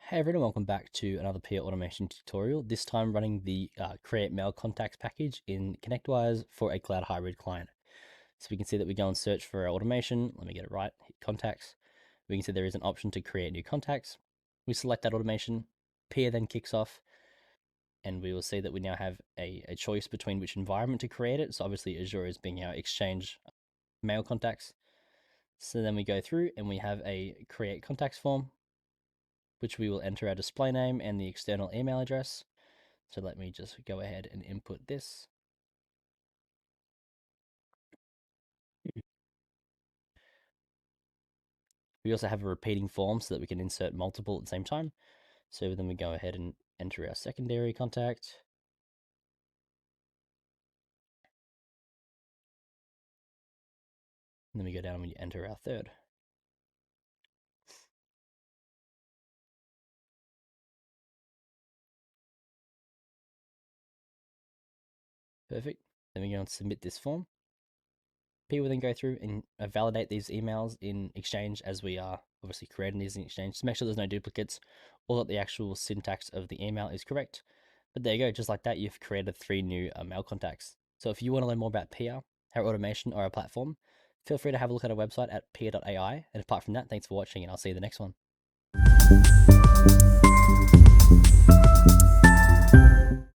Hey everyone, welcome back to another peer automation tutorial, this time running the create mail contacts package in ConnectWise for a cloud hybrid client. So we can see that we go and search for our automation. Let me get it right, hit contacts. We can see there is an option to create new contacts. We select that automation, peer then kicks off, and we will see that we now have a choice between which environment to create it. So obviously Azure is being our Exchange mail contacts. So then we go through and we have a create contacts form, which we will enter our display name and the external email address. So let me just go ahead and input this. We also have a repeating form so that we can insert multiple at the same time. So then we go ahead and enter our secondary contact. And then we go down and we enter our third. Perfect. Then we go and submit this form. People then go through and validate these emails in Exchange as we are obviously creating these in Exchange to make sure there's no duplicates or that the actual syntax of the email is correct. But there you go, just like that, you've created 3 new mail contacts. So if you want to learn more about PR, our automation, or our platform, feel free to have a look at our website at peer.ai. And apart from that, thanks for watching, and I'll see you in the next one.